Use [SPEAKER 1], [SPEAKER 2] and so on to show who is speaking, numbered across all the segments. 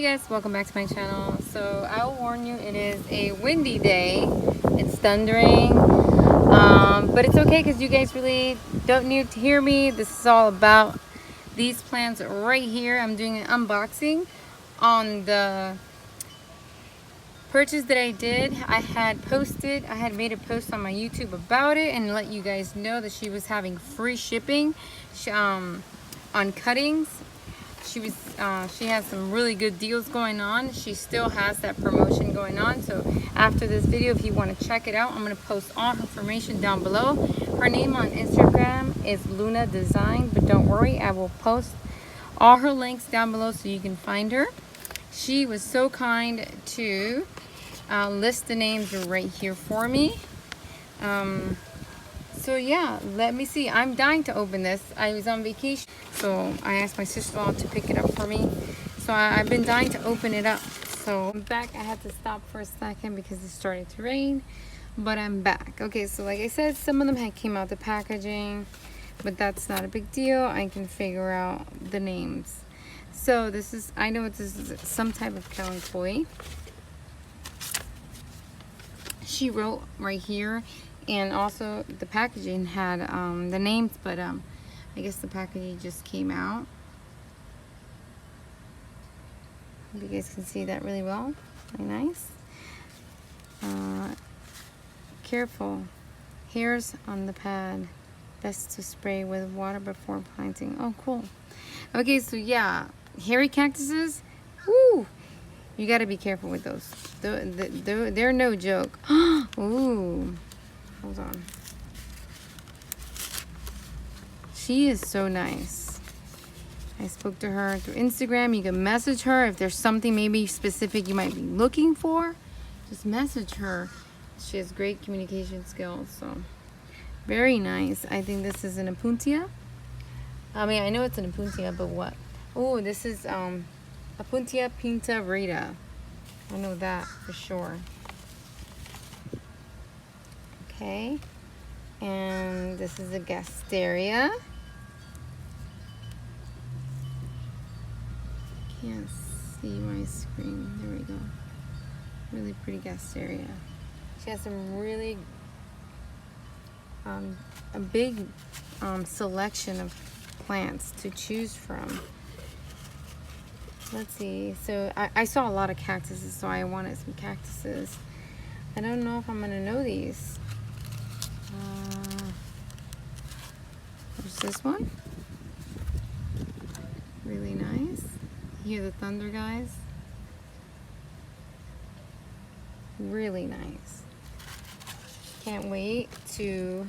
[SPEAKER 1] guys, welcome back to my channel. So I'll warn you, it is a windy day. It's thundering, but it's okay because you guys really don't need to hear me. This is all about these plants right here. I'm doing an unboxing on the purchase that I did. I had made a post on my YouTube about it and let you guys know that she was having free shipping on cuttings. She has some really good deals going on. She still has that promotion going on. So after this video, if you want to check it out, I'm going to post all her information down below. Her name on Instagram is LunaDesingssd, but don't worry, I will post all her links down below so you can find her. She was so kind to list the names right here for me. So yeah, let me see. I'm dying to open this. I was on vacation, so I asked my sister-in-law to pick it up for me. So I've been dying to open it up. So I'm back. I had to stop for a second because it started to rain, but I'm back. Okay, so like I said, some of them had came out the packaging, but that's not a big deal. I can figure out the names. So this is, I know this is some type of calanchoe. She wrote right here. And also the packaging had the names, but I guess the packaging just came out. Hope you guys can see that really well. Really nice. Careful. Hairs on the pad. Best to spray with water before planting. Oh, cool. Okay, so yeah, hairy cactuses. Woo! You got to be careful with those. They're no joke. Ooh. Hold on. She is so nice. I spoke to her through Instagram. You can message her if there's something maybe specific you might be looking for. Just message her. She has great communication skills. So very nice. I think this is an Opuntia. I mean, I know it's an Opuntia, but what? Oh, this is Opuntia Pinta Rita. I know that for sure. Okay, and this is a gasteria. Can't see my screen. There we go. Really pretty gasteria. She has some really a big selection of plants to choose from. Let's see. So I saw a lot of cactuses, so I wanted some cactuses. I don't know if I'm gonna know these. There's this one. Really nice. You hear the thunder, guys? Really nice. Can't wait to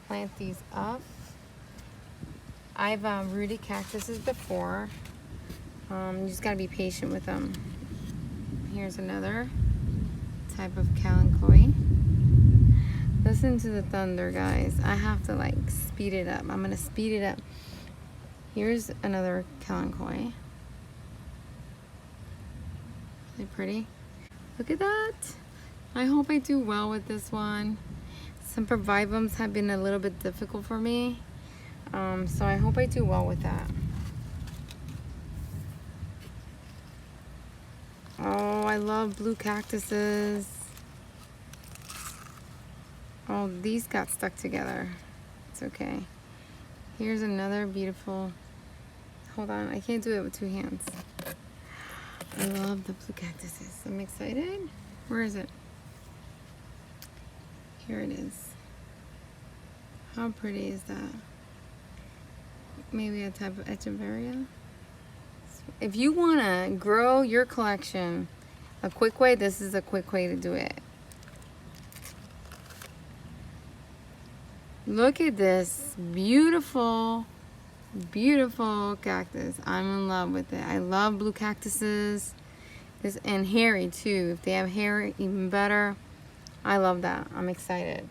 [SPEAKER 1] plant these up. I've rooted cactuses before. You just gotta be patient with them. Here's another type of calanchoe. Listen to the thunder, guys. I have to like speed it up. I'm gonna speed it up. Here's another calanchoe. Really pretty. Look at that. I hope I do well with this one. Some vivums have been a little bit difficult for me. So I hope I do well with that. Oh, I love blue cactuses. Oh, these got stuck together. It's okay. Here's another beautiful, hold on, I can't do it with two hands. I love the blue cactuses. I'm excited. Where is it? Here it is. How pretty is that? Maybe a type of echeveria. If you want to grow your collection a quick way, this is a quick way to do it. Look at this beautiful, beautiful cactus. I'm in love with it. I love blue cactuses. And hairy too. If they have hair, even better. I love that. I'm excited.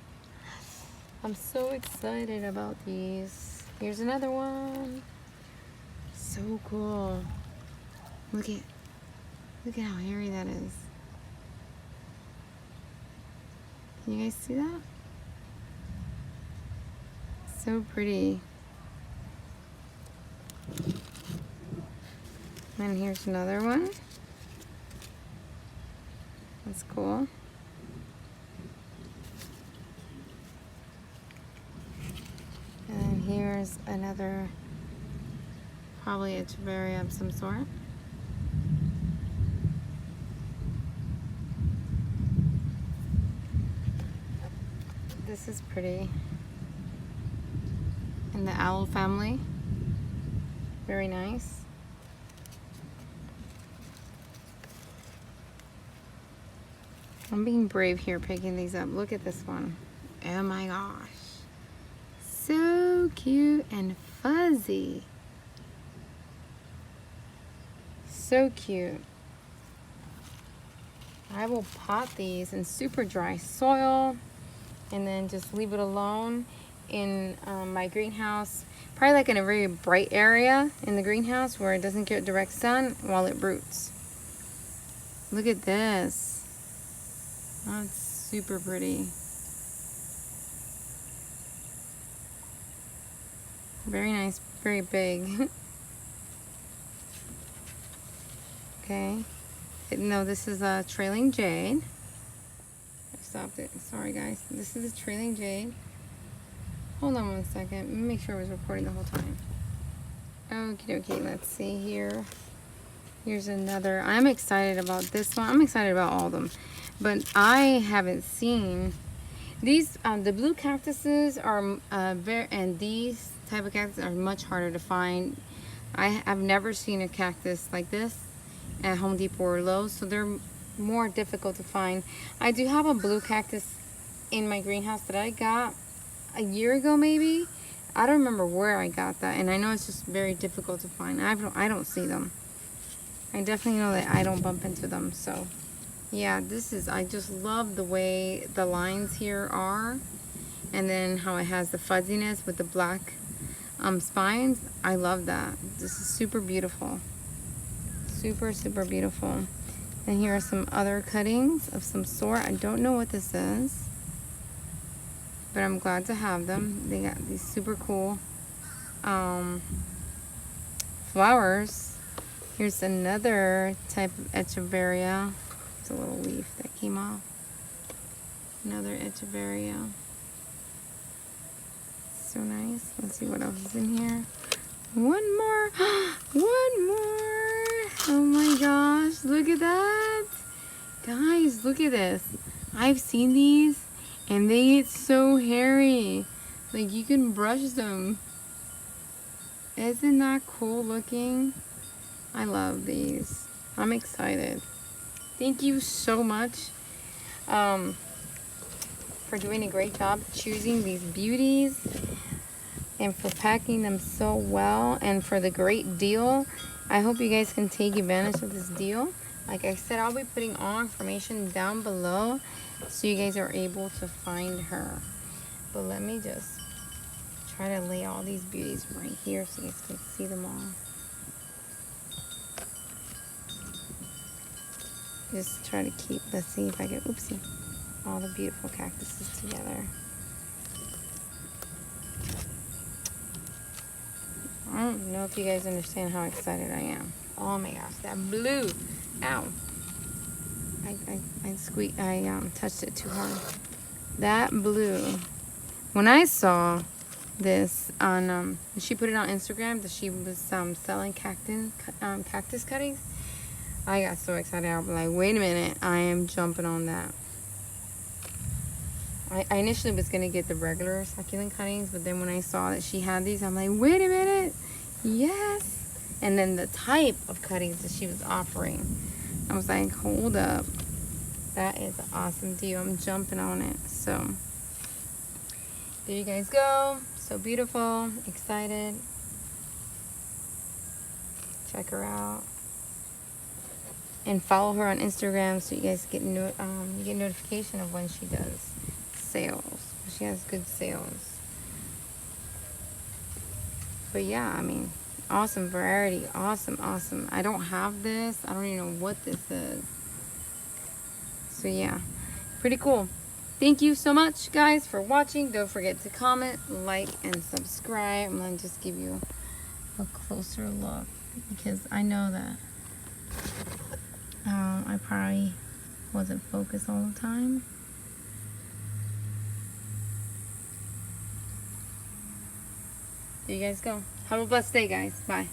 [SPEAKER 1] I'm so excited about these. Here's another one. So cool. Look at how hairy that is. Can you guys see that? So pretty. And here's another one. That's cool. And here's another, probably a Echeveria of some sort. This is pretty. In the owl family. Very nice. I'm being brave here picking these up. Look at this one. Oh my gosh. So cute and fuzzy. So cute. I will pot these in super dry soil and then just leave it alone in my greenhouse. Probably like in a very bright area in the greenhouse where it doesn't get direct sun while it roots. Look at this. That's super pretty. Very nice, very big. Okay. No, this is a trailing jade. I stopped it. Sorry, guys. This is a trailing jade. Hold on one second. Let me make sure I was recording the whole time. Okay, let's see here. Here's another. I'm excited about this one. I'm excited about all of them. But I haven't seen these. The blue cactuses are and these type of cactus are much harder to find. I've never seen a cactus like this at Home Depot or Lowe's, so they're more difficult to find. I do have a blue cactus in my greenhouse that I got a year ago, maybe. I don't remember where I got that, and I know it's just very difficult to find. I don't see them. I definitely know that I don't bump into them. So yeah, I just love the way the lines here are, and then how it has the fuzziness with the black spines. I love that. This is super beautiful. Super, super beautiful. And here are some other cuttings of some sort. I don't know what this is, but I'm glad to have them. They got these super cool flowers. Here's another type of Echeveria. It's a little leaf that came off. Another Echeveria. So nice. Let's see what else is in here. One more. One more. Oh my gosh. Look at that. Guys, look at this. I've seen these and they get so hairy. Like you can brush them. Isn't that cool looking? I love these. I'm excited. Thank you so much for doing a great job choosing these beauties and for packing them so well and for the great deal. I hope you guys can take advantage of this deal. Like I said, I'll be putting all information down below so you guys are able to find her. But let me just try to lay all these beauties right here so you guys can see them all. Just try to keep, let's see if I can, oopsie, all the beautiful cactuses together. I don't know if you guys understand how excited I am. Oh my gosh, that blue, ow. I touched it too hard. That blue, when I saw this on, she put it on Instagram that she was selling cactus cuttings, I got so excited. I was like, wait a minute, I am jumping on that. I initially was going to get the regular succulent cuttings, but then when I saw that she had these, I'm like, wait a minute, yes. And then the type of cuttings that she was offering, I was like, hold up. That is an awesome deal. I'm jumping on it. So, there you guys go. So beautiful, excited. Check her out. And follow her on Instagram so you guys get you get notification of when she does sales. She has good sales. But yeah, I mean, awesome variety. Awesome, awesome. I don't have this. I don't even know what this is. So yeah, pretty cool. Thank you so much, guys, for watching. Don't forget to comment, like, and subscribe. I'm going to just give you a closer look because I know that I probably wasn't focused all the time. There you guys go. Have a blessed day, guys. Bye.